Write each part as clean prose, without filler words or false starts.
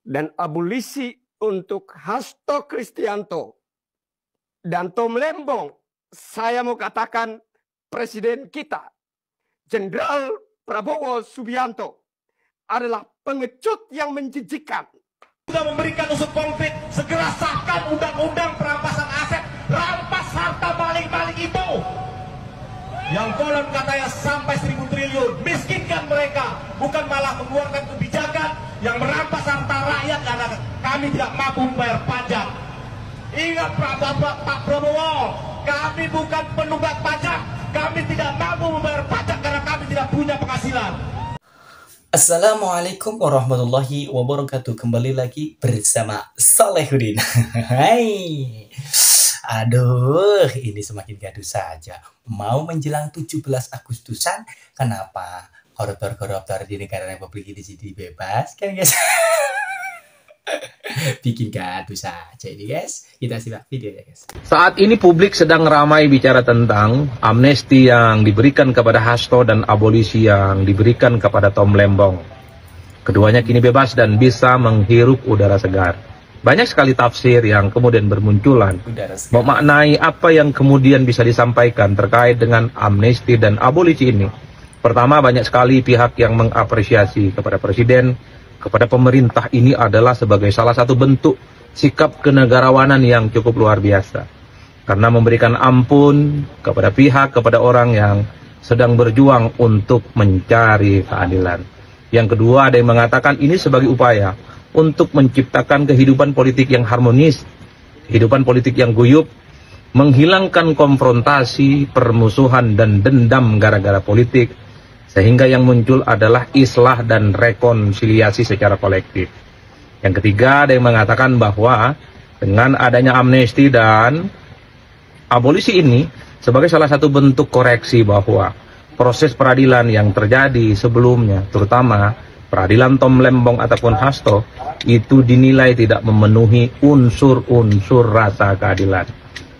dan abolisi untuk Hasto Kristianto dan Tom Lembong, saya mau katakan presiden kita, Jenderal Prabowo Subianto, adalah pengecut yang menjijikan. Sudah memberikan usut konkret, segera sahkan undang-undang perampasan aset, rampas harta maling-maling itu. Yang konon katanya sampai 1.000 triliun, miskinkan mereka, bukan malah mengeluarkan kebijakan yang merampas harta rakyat karena kami tidak mampu membayar pajak. Ingat Pak Prabowo, kami bukan penunggak pajak, kami tidak mampu membayar pajak karena kami tidak punya penghasilan. Assalamualaikum warahmatullahi wabarakatuh. Kembali lagi bersama Salehuddin. Hai. Aduh, ini semakin gaduh saja. Mau menjelang 17 Agustusan, kenapa koruptor-koruptor di negara Republik ini jadi bebas? Kan guys? Bikin gaduh saja ini guys. Kita simak video ya guys. Saat ini publik sedang ramai bicara tentang amnesti yang diberikan kepada Hasto dan abolisi yang diberikan kepada Tom Lembong. Keduanya kini bebas dan bisa menghirup udara segar. Banyak sekali tafsir yang kemudian bermunculan memaknai apa yang kemudian bisa disampaikan terkait dengan amnesti dan abolisi ini. Pertama, banyak sekali pihak yang mengapresiasi kepada Presiden, kepada pemerintah ini adalah sebagai salah satu bentuk sikap kenegarawanan yang cukup luar biasa. Karena memberikan ampun kepada orang yang sedang berjuang untuk mencari keadilan. Yang kedua, ada yang mengatakan ini sebagai upaya untuk menciptakan kehidupan politik yang harmonis, kehidupan politik yang guyup, menghilangkan konfrontasi, permusuhan, dan dendam gara-gara politik, sehingga yang muncul adalah islah dan rekonsiliasi secara kolektif. Yang ketiga, ada yang mengatakan bahwa dengan adanya amnesti dan abolisi ini sebagai salah satu bentuk koreksi bahwa proses peradilan yang terjadi sebelumnya, terutama peradilan Tom Lembong ataupun Hasto, itu dinilai tidak memenuhi unsur-unsur rasa keadilan.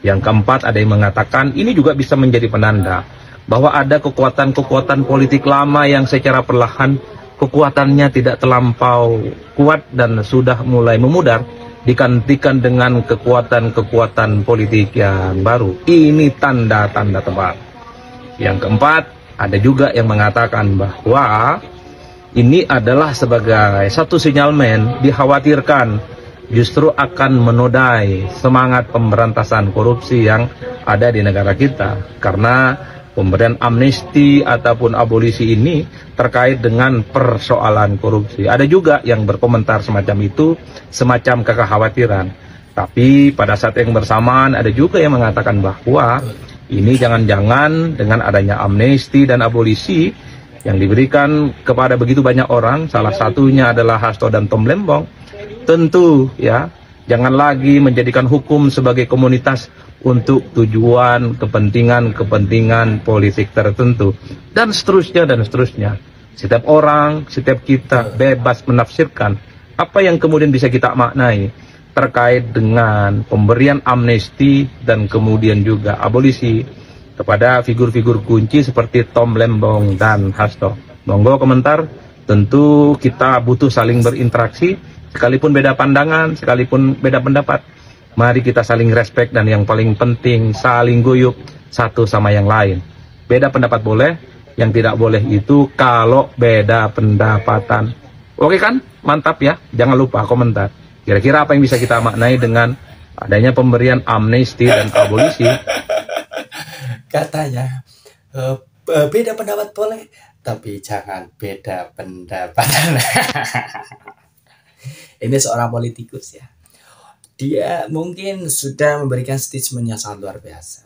Yang keempat, ada yang mengatakan ini juga bisa menjadi penanda bahwa ada kekuatan-kekuatan politik lama yang secara perlahan kekuatannya tidak terlampau kuat dan sudah mulai memudar, digantikan dengan kekuatan-kekuatan politik yang baru. Ini tanda-tanda tepat. Yang keempat, ada juga yang mengatakan bahwa ini adalah sebagai satu sinyalmen dikhawatirkan justru akan menodai semangat pemberantasan korupsi yang ada di negara kita. Karena pemberian amnesti ataupun abolisi ini terkait dengan persoalan korupsi. Ada juga yang berkomentar semacam itu, semacam kekhawatiran. Tapi pada saat yang bersamaan ada juga yang mengatakan bahwa ini jangan-jangan dengan adanya amnesti dan abolisi yang diberikan kepada begitu banyak orang, salah satunya adalah Hasto dan Tom Lembong, tentu ya, jangan lagi menjadikan hukum sebagai komunitas untuk tujuan kepentingan politik tertentu, dan seterusnya dan seterusnya. Setiap orang, setiap kita bebas menafsirkan apa yang kemudian bisa kita maknai terkait dengan pemberian amnesti dan kemudian juga abolisi kepada figur-figur kunci seperti Tom Lembong dan Hasto. Monggo komentar, tentu kita butuh saling berinteraksi, sekalipun beda pandangan, sekalipun beda pendapat. Mari kita saling respect dan yang paling penting saling guyup satu sama yang lain. Beda pendapat boleh, yang tidak boleh itu kalau beda pendapatan. Oke kan? Mantap ya, jangan lupa komentar. Kira-kira apa yang bisa kita maknai dengan adanya pemberian amnesti dan abolisi? Katanya beda pendapat boleh, tapi jangan beda pendapatan. Ini seorang politikus ya. Dia mungkin sudah memberikan statement yang sangat luar biasa.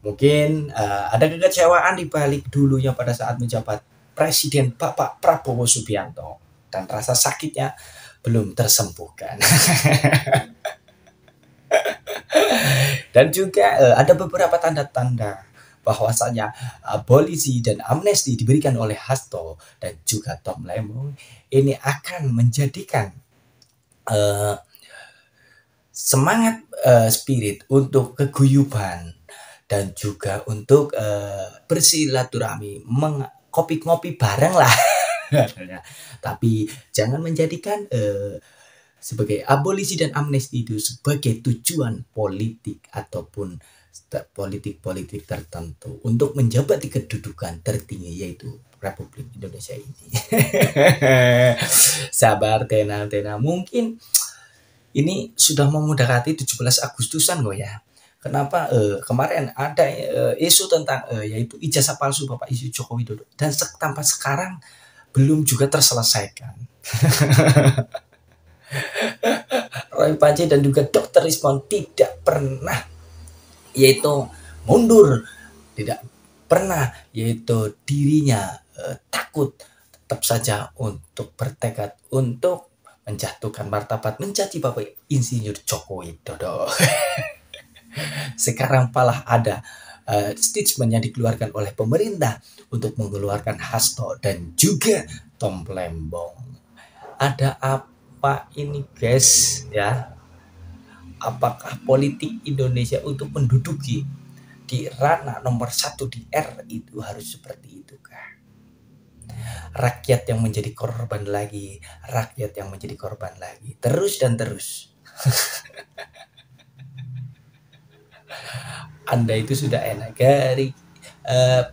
Mungkin ada kekecewaan di balik dulunya pada saat menjabat Presiden Bapak Prabowo Subianto, dan rasa sakitnya belum tersembuhkan. Dan juga ada beberapa tanda-tanda bahwasanya abolisi dan amnesti diberikan oleh Hasto dan juga Tom Lembong ini akan menjadikan semangat spirit untuk keguyuban dan juga untuk bersilaturahmi, ngopi-ngopi bareng lah. Tapi jangan menjadikan sebagai abolisi dan amnesti itu sebagai tujuan politik ataupun politik-politik tertentu untuk menjabat di kedudukan tertinggi yaitu Republik Indonesia ini. Sabar tenang. Mungkin ini sudah mau mendekati 17 Agustusan kok ya. Kenapa kemarin ada isu tentang yaitu ijazah palsu Bapak Joko Widodo dan sampai sekarang belum juga terselesaikan. Roy Panji dan juga Dr. Rismon tidak pernah yaitu mundur, tidak pernah yaitu dirinya takut tetap saja untuk bertekad untuk menjatuhkan martabat mencaci Bapak Insinyur Joko Widodo. Sekarang malah ada statement yang dikeluarkan oleh pemerintah untuk mengeluarkan hasto dan juga Tom Lembong. Ada apa ini guys ya? Apakah politik Indonesia untuk menduduki di ranah nomor 1 di R itu harus seperti itu kah? Rakyat yang menjadi korban lagi, terus dan terus. Anda itu sudah enak dari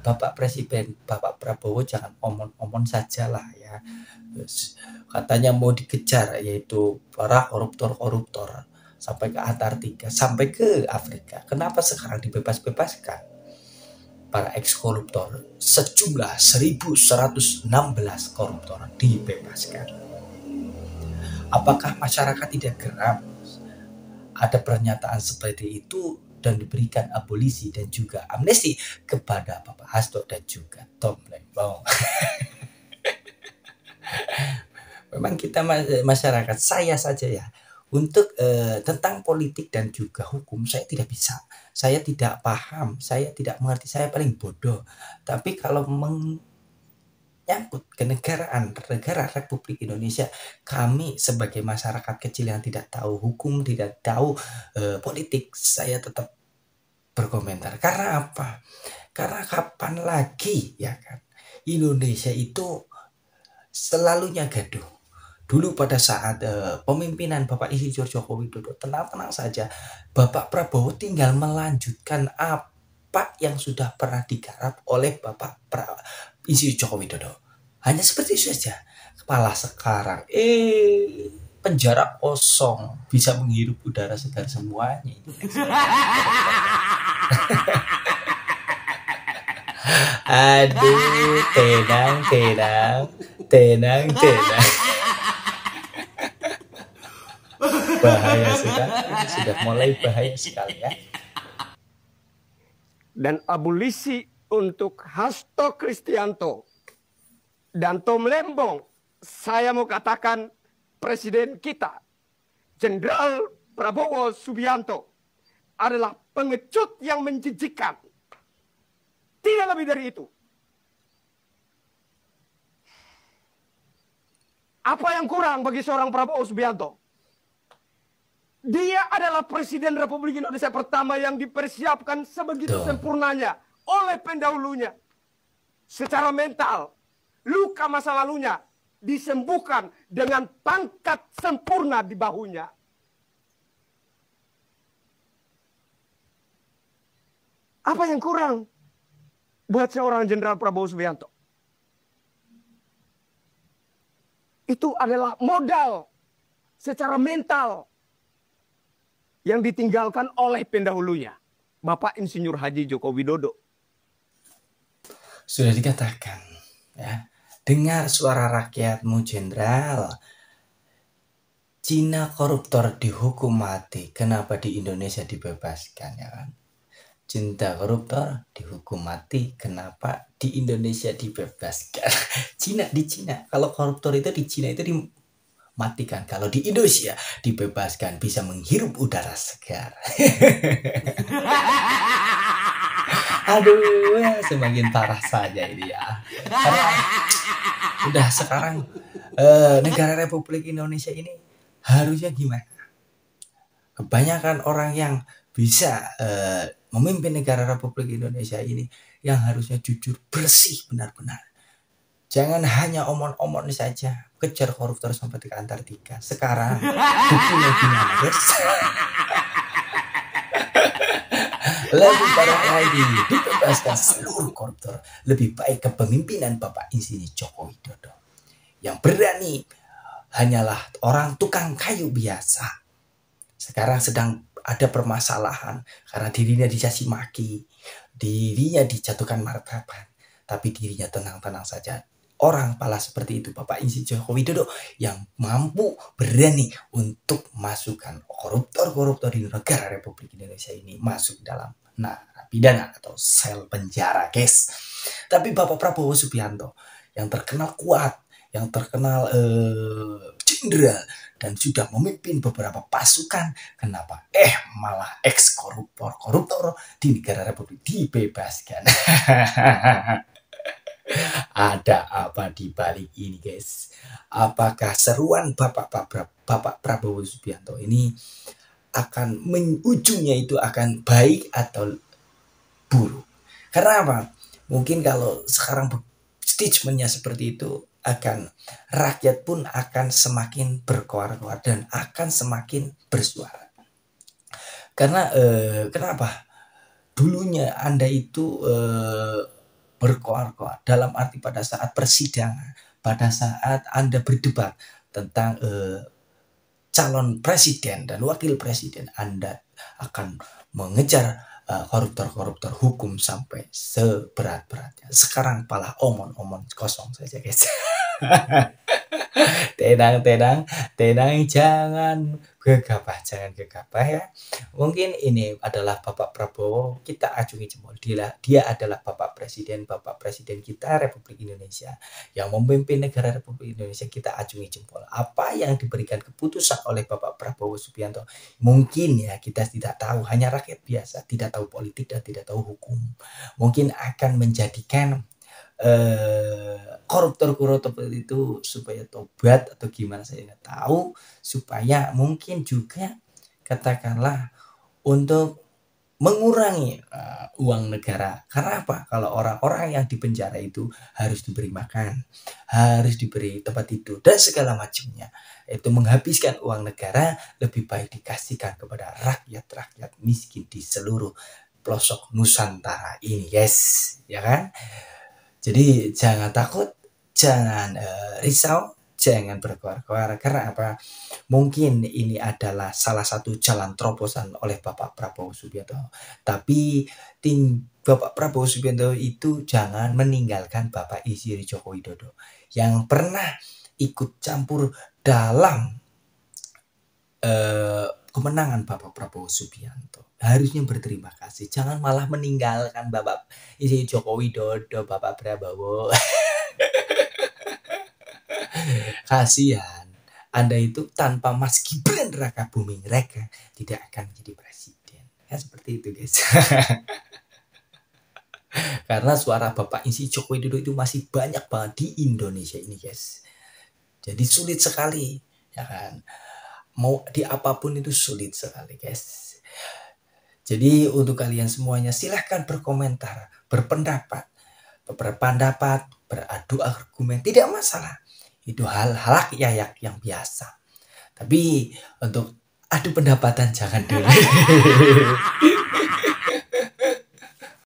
Bapak Presiden, Bapak Prabowo jangan omon-omon sajalah ya. Katanya mau dikejar yaitu para koruptor sampai ke Antartika, sampai ke Afrika. Kenapa sekarang dibebas-bebaskan? Para ex-koruptor sejumlah 1.116 koruptor dibebaskan. Apakah masyarakat tidak geram? Ada pernyataan seperti itu dan diberikan abolisi dan juga amnesti kepada Bapak Hasto dan juga Tom Lembong. Memang kita masyarakat, saya saja ya, untuk tentang politik dan juga hukum saya tidak bisa, saya tidak paham, saya tidak mengerti, saya paling bodoh. Tapi kalau menyangkut kenegaraan negara Republik Indonesia, kami sebagai masyarakat kecil yang tidak tahu hukum, tidak tahu politik, saya tetap berkomentar. Karena apa? Karena kapan lagi ya kan Indonesia itu selalunya gaduh. Dulu pada saat pemimpinan Bapak Insinyur Joko Widodo, tenang-tenang saja, Bapak Prabowo tinggal melanjutkan apa yang sudah pernah digarap oleh Bapak Insinyur Joko Widodo. Hanya seperti itu saja. Kepala sekarang penjara kosong, bisa menghirup udara segar semuanya itu. Aduh, tenang. Bahaya sudah mulai bahaya sekali ya. Dan abolisi untuk Hasto Kristianto dan Tom Lembong, saya mau katakan Presiden kita, Jenderal Prabowo Subianto, adalah pengecut yang menjijikan. Tidak lebih dari itu. Apa yang kurang bagi seorang Prabowo Subianto? Dia adalah Presiden Republik Indonesia pertama yang dipersiapkan sebegitu sempurnanya oleh pendahulunya. Secara mental, luka masa lalunya disembuhkan dengan pangkat sempurna di bahunya. Apa yang kurang buat seorang Jenderal Prabowo Subianto? Itu adalah modal secara mental yang ditinggalkan oleh pendahulunya, Bapak Insinyur Haji Joko Widodo. Sudah dikatakan, ya, dengar suara rakyatmu Jenderal. Cina koruptor dihukum mati, kenapa di Indonesia dibebaskan ya kan? Cinta koruptor dihukum mati, kenapa di Indonesia dibebaskan? Di Cina, kalau koruptor itu di Cina itu dimatikan, kalau di Indonesia dibebaskan, bisa menghirup udara segar. Aduh, semakin parah saja ini ya. Karena udah sekarang negara Republik Indonesia ini harusnya gimana? Kebanyakan orang yang bisa memimpin negara Republik Indonesia ini yang harusnya jujur, bersih benar-benar. Jangan hanya omon-omon saja, kejar koruptor sampai ke Antartika. Sekarang buktinya gimana, guys? Lebih parah lagi, dibebaskan seluruh koruptor. Lebih baik kepemimpinan Bapak Insinyur Joko Widodo. Yang berani hanyalah orang tukang kayu biasa. Sekarang sedang ada permasalahan karena dirinya dicaci maki, dirinya dijatuhkan martabat, tapi dirinya tenang-tenang saja. Orang pala seperti itu Bapak Insinyur Joko Widodo yang mampu berani untuk masukkan koruptor-koruptor di negara Republik Indonesia ini masuk dalam narapidana atau sel penjara, guys. Tapi Bapak Prabowo Subianto yang terkenal kuat, yang terkenal jenderal dan sudah memimpin beberapa pasukan, kenapa malah ex koruptor di negara Republik dibebaskan? Ada apa di balik ini, guys? Apakah seruan Bapak Prabowo Subianto ini akan ujungnya itu akan baik atau buruk? Karena apa? Mungkin kalau sekarang statementnya seperti itu, akan rakyat pun akan semakin berkoar-koar dan akan semakin bersuara. Karena kenapa? Dulunya Anda itu berkoar-koar dalam arti pada saat persidangan, pada saat Anda berdebat tentang calon presiden dan wakil presiden, Anda akan mengejar koruptor-koruptor hukum sampai seberat-beratnya. Sekarang malah omon-omon kosong saja, guys. Tenang, jangan gegabah ya. Mungkin ini adalah Bapak Prabowo, kita acungi jempol. Dia adalah Bapak Presiden kita Republik Indonesia yang memimpin negara Republik Indonesia. Kita acungi jempol. Apa yang diberikan keputusan oleh Bapak Prabowo Subianto, mungkin ya kita tidak tahu, hanya rakyat biasa, tidak tahu politik dan tidak tahu hukum, mungkin akan menjadikan koruptor itu supaya tobat atau gimana saya nggak tahu, supaya mungkin juga katakanlah untuk mengurangi uang negara. Karena apa? Kalau orang-orang yang di penjara itu harus diberi makan, harus diberi tempat tidur dan segala macamnya, itu menghabiskan uang negara, lebih baik dikasihkan kepada rakyat miskin di seluruh pelosok Nusantara ini, guys, ya kan? Jadi jangan takut, jangan risau, jangan berkoar-koar. Karena apa? Mungkin ini adalah salah satu jalan terobosan oleh Bapak Prabowo Subianto. Tapi Bapak Prabowo Subianto itu jangan meninggalkan Bapak Insinyur Joko Widodo yang pernah ikut campur dalam kemenangan Bapak Prabowo Subianto. Harusnya berterima kasih, jangan malah meninggalkan Bapak Insinyur Joko Widodo, Bapak Prabowo. Kasihan, Anda itu tanpa Mas Gibran Raka Buming Raka tidak akan menjadi presiden. Ya seperti itu, guys. Karena suara Bapak Insinyur Joko Widodo itu masih banyak banget di Indonesia ini, guys. Jadi sulit sekali, ya kan? Mau di apapun itu sulit sekali, guys. Jadi untuk kalian semuanya silahkan berkomentar, berpendapat, beradu argumen, tidak masalah. Itu hal-hal yang biasa. Tapi untuk adu pendapatan jangan dulu.